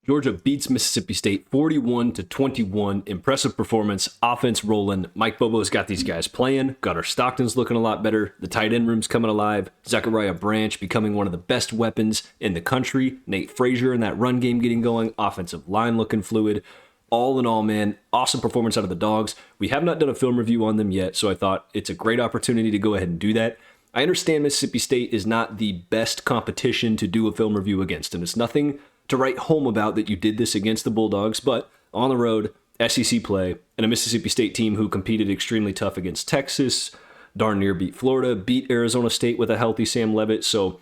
Georgia beats Mississippi State 41-21. Impressive performance, offense rolling. Mike Bobo's got these guys playing. Gunnar Stockton's looking a lot better. The tight end room's coming alive. Zachariah Branch becoming one of the best weapons in the country. Nate Frazier in that run game getting going. Offensive line looking fluid. All in all, man, awesome performance out of the Dogs. We have not done a film review on them yet, so I thought it's a great opportunity to go ahead and do that. I understand Mississippi State is not the best competition to do a film review against, and it's nothing to write home about that you did this against the Bulldogs, but on the road, SEC play, and a Mississippi State team who competed extremely tough against Texas, darn near beat Florida, beat Arizona State with a healthy Sam Leavitt, so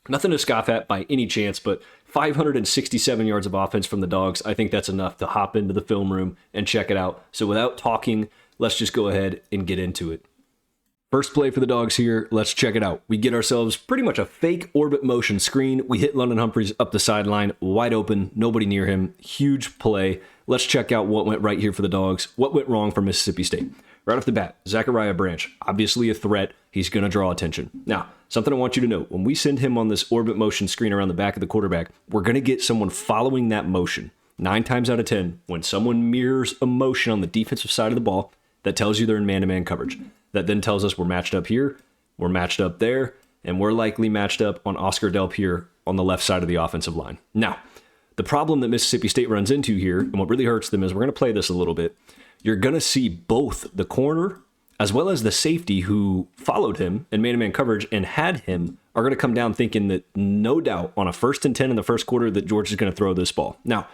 nothing to scoff at by any chance, but 567 yards of offense from the Dogs. I think that's enough to hop into the film room and check it out. So without talking, let's just go ahead and get into it. First play for the Dogs here. Let's check it out. We get ourselves pretty much a fake orbit motion screen. We hit London Humphreys up the sideline, wide open, nobody near him. Huge play. Let's check out what went right here for the Dogs. What went wrong for Mississippi State? Right off the bat, Zachariah Branch, obviously a threat. He's going to draw attention. Now, something I want you to know, when we send him on this orbit motion screen around the back of the quarterback, we're going to get someone following that motion. 9 times out of 10, when someone mirrors a motion on the defensive side of the ball, that tells you they're in man-to-man coverage. That then tells us we're matched up here, we're matched up there, and we're likely matched up on Oscar Delp here on the left side of the offensive line. Now, the problem that Mississippi State runs into here, and what really hurts them is we're going to play this a little bit. You're going to see both the corner as well as the safety who followed him in man-to-man coverage and had him are going to come down thinking that no doubt on a 1st and 10 in the first quarter that Georgia's going to throw this ball. Now,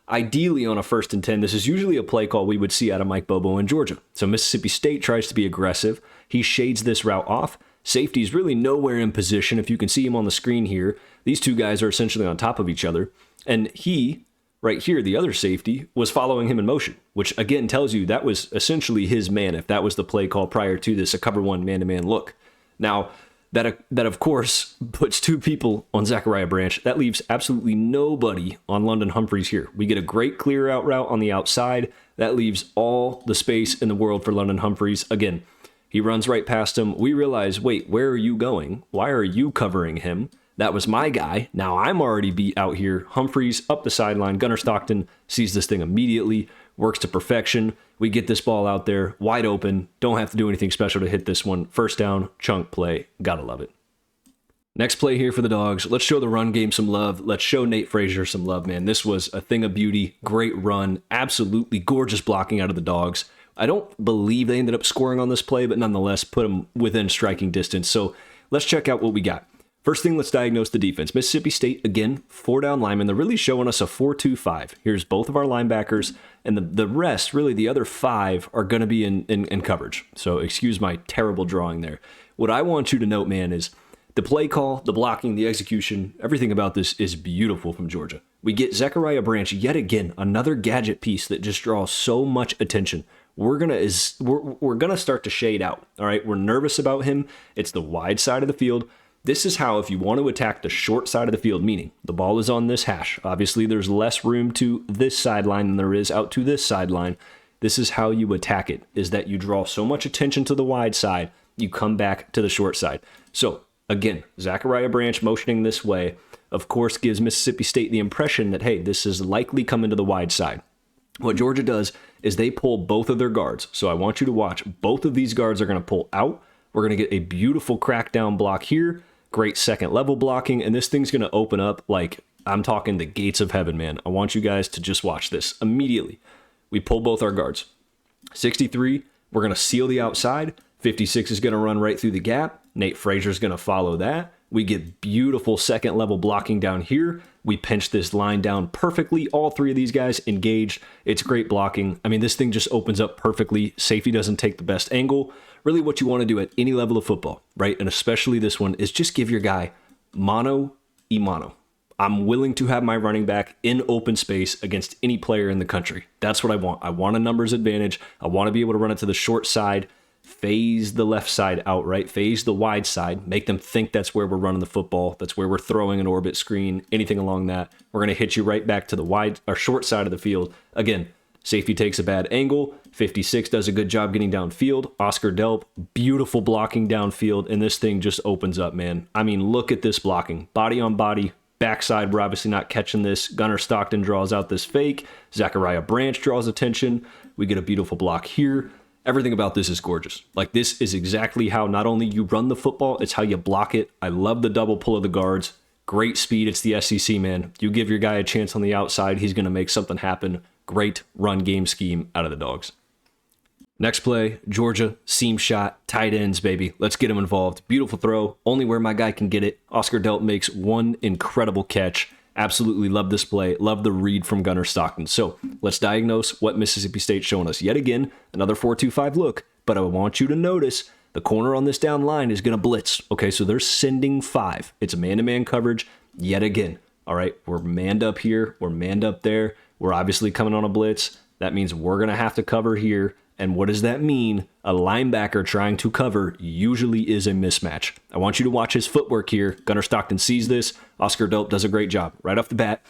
ideally on a 1st and 10, this is usually a play call we would see out of Mike Bobo in Georgia. So Mississippi State tries to be aggressive. He shades this route off. Safety's really nowhere in position. If you can see him on the screen here, these two guys are essentially on top of each other. And he, right here, the other safety, was following him in motion, which again tells you that was essentially his man if that was the play call prior to this, a cover one man-to-man look. Now, that of course puts 2 people on Zachariah Branch. That leaves absolutely nobody on London Humphreys here. We get a great clear out route on the outside. That leaves all the space in the world for London Humphreys. Again, he runs right past him. We realize, wait, where are you going? Why are you covering him? That was my guy. Now I'm already beat out here. Humphreys up the sideline. Gunnar Stockton sees this thing immediately, works to perfection. We get this ball out there, wide open. Don't have to do anything special to hit this one. First down, chunk play. Gotta love it. Next play here for the Dogs. Let's show the run game some love. Let's show Nate Frazier some love, man. This was a thing of beauty. Great run. Absolutely gorgeous blocking out of the Dogs. I don't believe they ended up scoring on this play, but nonetheless put them within striking distance. So let's check out what we got. First thing, let's diagnose the defense. Mississippi State, again, 4 down linemen. They're really showing us a 4-2-5. Here's both of our linebackers, and the rest, really the other 5, are going to be in coverage. So excuse my terrible drawing there. What I want you to note, man, is the play call, the blocking, the execution, everything about this is beautiful from Georgia. We get Zachariah Branch, yet again, another gadget piece that just draws so much attention. We're gonna start to shade out, all right? We're nervous about him. It's the wide side of the field. This is how, if you want to attack the short side of the field, meaning the ball is on this hash. Obviously, there's less room to this sideline than there is out to this sideline. This is how you attack it, is that you draw so much attention to the wide side, you come back to the short side. So, again, Zachariah Branch motioning this way, of course, gives Mississippi State the impression that, hey, this is likely coming to the wide side. What Georgia does is they pull both of their guards. So I want you to watch. Both of these guards are going to pull out. We're going to get a beautiful crackdown block here. Great second level blocking, and this thing's going to open up like I'm talking the gates of heaven, man. I want you guys to just watch this immediately. We pull both our guards. 63, we're going to seal the outside. 56 is going to run right through the gap. Nate Frazier's going to follow that. We get beautiful second level blocking down here. We pinch this line down perfectly. All 3 of these guys engaged. It's great blocking. I mean, this thing just opens up perfectly. Safety doesn't take the best angle. Really what you want to do at any level of football, right? And especially this one is just give your guy mano y mano. I'm willing to have my running back in open space against any player in the country. That's what I want. I want a numbers advantage. I want to be able to run it to the short side, phase the left side out, right? Phase the wide side, make them think that's where we're running the football. That's where we're throwing an orbit screen, anything along that. We're going to hit you right back to the wide or short side of the field. Again, safety takes a bad angle. 56 does a good job getting downfield. Oscar Delp, beautiful blocking downfield, and this thing just opens up, man. I mean, look at this blocking. Body on body, Backside, we're obviously not catching this. Gunnar Stockton draws out this fake. Zachariah Branch draws attention. We get a beautiful block here. Everything about this is gorgeous. Like, this is exactly how not only you run the football, it's how you block it. I love the double pull of the guards. Great speed. It's the SEC, man. You give your guy a chance on the outside, he's going to make something happen. Great run game scheme out of the Dogs. Next play, Georgia, seam shot, tight ends, baby. Let's get him involved. Beautiful throw, only where my guy can get it. Oscar Delp makes one incredible catch. Absolutely love this play. Love the read from Gunnar Stockton. So let's diagnose what Mississippi State's showing us. Yet again, another 4-2-5 look, but I want you to notice the corner on this down line is going to blitz. Okay, so they're sending 5. It's a man-to-man coverage yet again. All right, we're manned up here. We're manned up there. We're obviously coming on a blitz. That means we're going to have to cover here. And what does that mean? A linebacker trying to cover usually is a mismatch. I want you to watch his footwork here. Gunnar Stockton sees this. Oscar Delp does a great job right off the bat.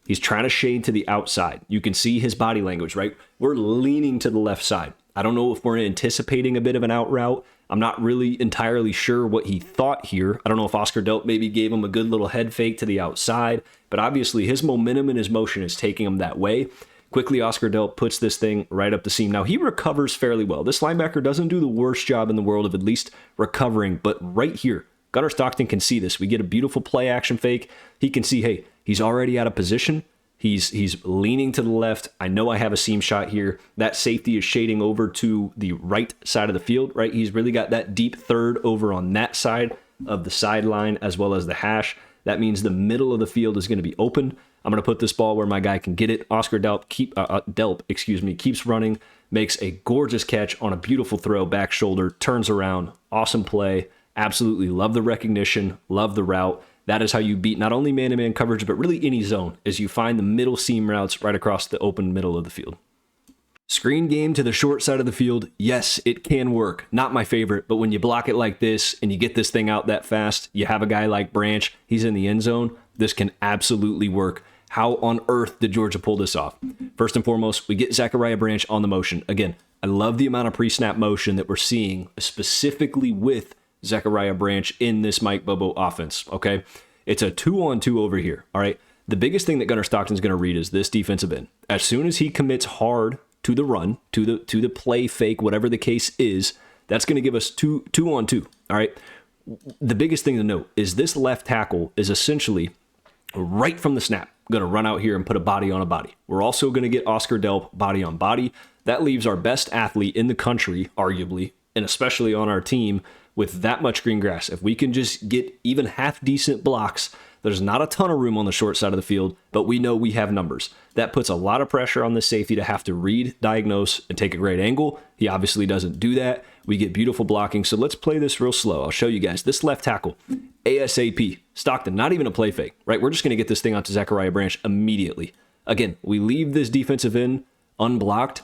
He's trying to shade to the outside. You can see his body language, right? We're leaning to the left side. I don't know if we're anticipating a bit of an out route. I'm not really entirely sure what he thought here. I don't know if Oscar Delp maybe gave him a good little head fake to the outside, but obviously his momentum and his motion is taking him that way. Quickly, Oscar Delp puts this thing right up the seam. Now, he recovers fairly well. This linebacker doesn't do the worst job in the world of at least recovering, but right here, Gunnar Stockton can see this. We get a beautiful play action fake. He can see, hey, he's already out of position. He's leaning to the left. I know I have a seam shot here. That safety is shading over to the right side of the field, right? He's really got that deep third over on that side of the sideline as well as the hash. That means the middle of the field is going to be open. I'm going to put this ball where my guy can get it. Oscar Delp, keeps running, makes a gorgeous catch on a beautiful throw, back shoulder, turns around. Awesome play. Absolutely love the recognition, love the route. That is how you beat not only man-to-man coverage, but really any zone, as you find the middle seam routes right across the open middle of the field. Screen game to the short side of the field, yes, it can work. Not my favorite, but when you block it like this and you get this thing out that fast, you have a guy like Branch, he's in the end zone, this can absolutely work. How on earth did Georgia pull this off? First and foremost, we get Zachariah Branch on the motion. Again, I love the amount of pre-snap motion that we're seeing, specifically with Zachariah Branch in this Mike Bobo offense, okay? It's a 2-on-2 over here, all right? The biggest thing that Gunnar Stockton's going to read is this defensive end. As soon as he commits hard to the run, to the play fake, whatever the case is, that's going to give us 2-on-2, all right? The biggest thing to note is this left tackle is essentially right from the snap going to run out here and put a body on a body. We're also going to get Oscar Delp body on body. That leaves our best athlete in the country, arguably, and especially on our team, with that much green grass. If we can just get even half decent blocks, there's not a ton of room on the short side of the field, but we know we have numbers. That puts a lot of pressure on the safety to have to read, diagnose, and take a great angle. He obviously doesn't do that. We get beautiful blocking. So let's play this real slow. I'll show you guys. This left tackle, ASAP. Stockton, not even a play fake, right? We're just going to get this thing out to Zachariah Branch immediately. Again, we leave this defensive end unblocked.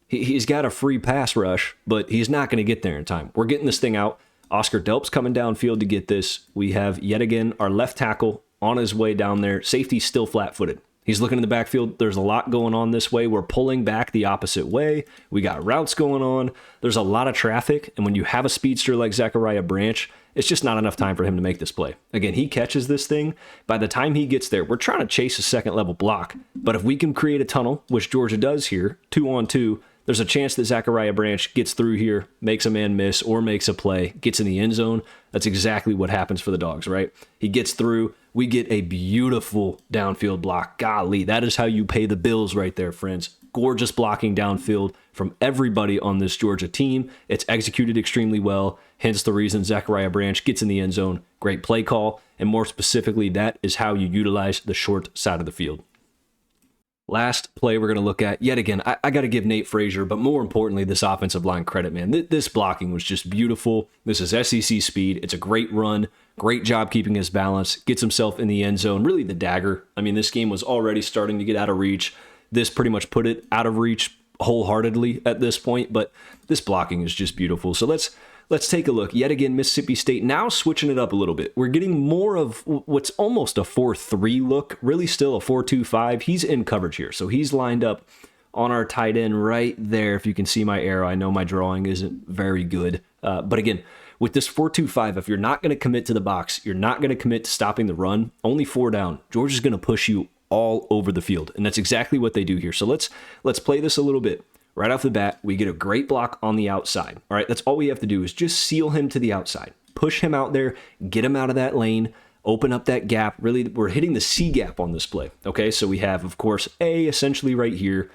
He's got a free pass rush, but he's not going to get there in time. We're getting this thing out. Oscar Delp's coming downfield to get this. We have, yet again, our left tackle on his way down there. Safety's still flat-footed. He's looking in the backfield. There's a lot going on this way. We're pulling back the opposite way. We got routes going on. There's a lot of traffic. And when you have a speedster like Zachariah Branch, it's just not enough time for him to make this play. Again, he catches this thing. By the time he gets there, we're trying to chase a second-level block. But if we can create a tunnel, which Georgia does here, 2-on-2, there's a chance that Zachariah Branch gets through here, makes a man miss, or makes a play, gets in the end zone. That's exactly what happens for the Dogs, right? He gets through. We get a beautiful downfield block. Golly, that is how you pay the bills right there, friends. Gorgeous blocking downfield from everybody on this Georgia team. It's executed extremely well, hence the reason Zachariah Branch gets in the end zone. Great play call, and more specifically, that is how you utilize the short side of the field. Last play we're going to look at, yet again, I got to give Nate Frazier, but more importantly, this offensive line credit, man. This blocking was just beautiful. This is SEC speed. It's a great run. Great job keeping his balance. Gets himself in the end zone. Really the dagger. I mean, this game was already starting to get out of reach. This pretty much put it out of reach wholeheartedly at this point, but this blocking is just beautiful. So let's take a look. Yet again, Mississippi State now switching it up a little bit. We're getting more of what's almost a 4-3 look, really still a 4-2-5. He's in coverage here. So he's lined up on our tight end right there. If you can see my arrow, I know my drawing isn't very good. But again, With this 4-2-5, if you're not going to commit to the box, you're not going to commit to stopping the run, only 4 down, Georgia's going to push you all over the field. And that's exactly what they do here. So let's play this a little bit. Right off the bat, we get a great block on the outside. All right, that's all we have to do is just seal him to the outside. Push him out there, get him out of that lane, open up that gap. Really, we're hitting the C gap on this play. Okay, so we have, of course, A essentially right here,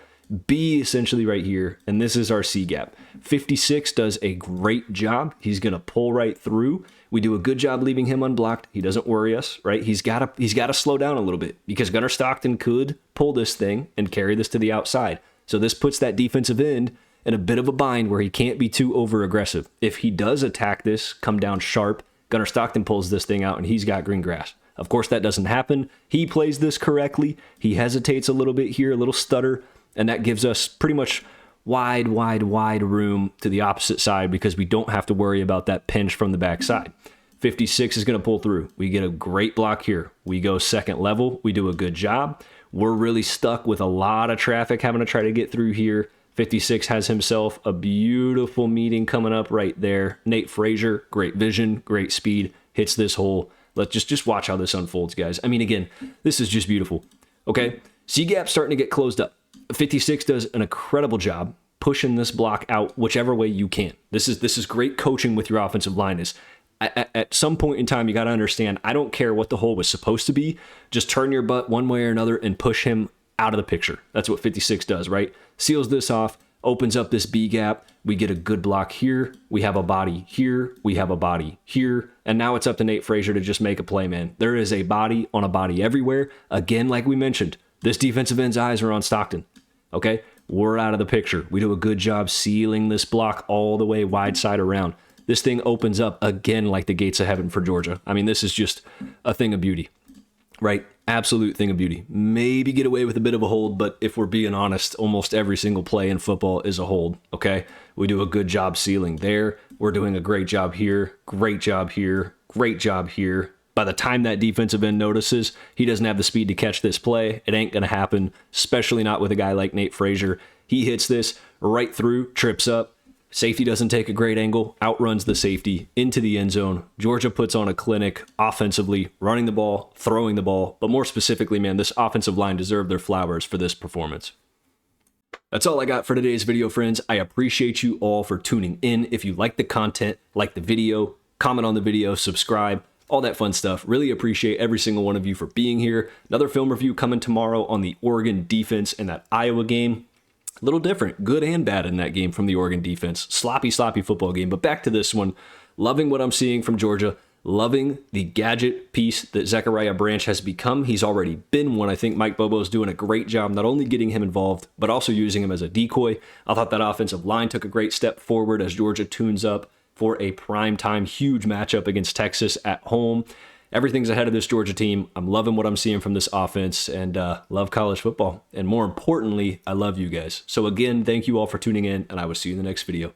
B essentially right here, and this is our C gap. 56 does a great job. He's going to pull right through. We do a good job leaving him unblocked. He doesn't worry us, right? He's got to slow down a little bit because Gunnar Stockton could pull this thing and carry this to the outside. So this puts that defensive end in a bit of a bind where he can't be too over aggressive. If he does attack this, come down sharp, Gunnar Stockton pulls this thing out and he's got green grass. Of course, that doesn't happen. He plays this correctly. He hesitates a little bit here, a little stutter, and that gives us pretty much wide room to the opposite side because we don't have to worry about that pinch from the backside. 56 is going to pull through. We get a great block here. We go second level. We do a good job. We're really stuck with a lot of traffic having to try to get through here. 56 has himself a beautiful meeting coming up right there. Nate Frazier, great vision, great speed, hits this hole. Let's just watch how this unfolds, guys. I mean, again, this is just beautiful. Okay, C-gap starting to get closed up. 56 does an incredible job pushing this block out whichever way you can. This is great coaching with your offensive line. Is at some point in time, you got to understand, I don't care what the hole was supposed to be. Just turn your butt one way or another and push him out of the picture. That's what 56 does, right? Seals this off, opens up this B gap. We get a good block here. We have a body here. We have a body here. And now it's up to Nate Frazier to just make a play, man. There is a body on a body everywhere. Again, like we mentioned, this defensive end's eyes are on Stockton. Okay? We're out of the picture. We do a good job sealing this block all the way wide side around. This thing opens up again like the gates of heaven for Georgia. I mean, this is just a thing of beauty, right? Absolute thing of beauty. Maybe get away with a bit of a hold, but if we're being honest, almost every single play in football is a hold, okay? We do a good job sealing there. We're doing a great job here, great job here, great job here. By the time that defensive end notices, he doesn't have the speed to catch this play. It ain't going to happen, especially not with a guy like Nate Frazier. He hits this right through, trips up. Safety doesn't take a great angle, outruns the safety into the end zone. Georgia puts on a clinic offensively, running the ball, throwing the ball. But more specifically, man, this offensive line deserved their flowers for this performance. That's all I got for today's video, friends. I appreciate you all for tuning in. If you like the content, like the video, comment on the video, subscribe, all that fun stuff. Really appreciate every single one of you for being here. Another film review coming tomorrow on the Oregon defense in that Iowa game. A little different, good and bad in that game from the Oregon defense. Sloppy football game. But back to this one. Loving what I'm seeing from Georgia. Loving the gadget piece that Zachariah Branch has become. He's already been one. I think Mike Bobo's doing a great job not only getting him involved, but also using him as a decoy. I thought that offensive line took a great step forward as Georgia tunes up for a primetime huge matchup against Texas at home. Everything's ahead of this Georgia team. I'm loving what I'm seeing from this offense and love college football. And more importantly, I love you guys. So again, thank you all for tuning in, and I will see you in the next video.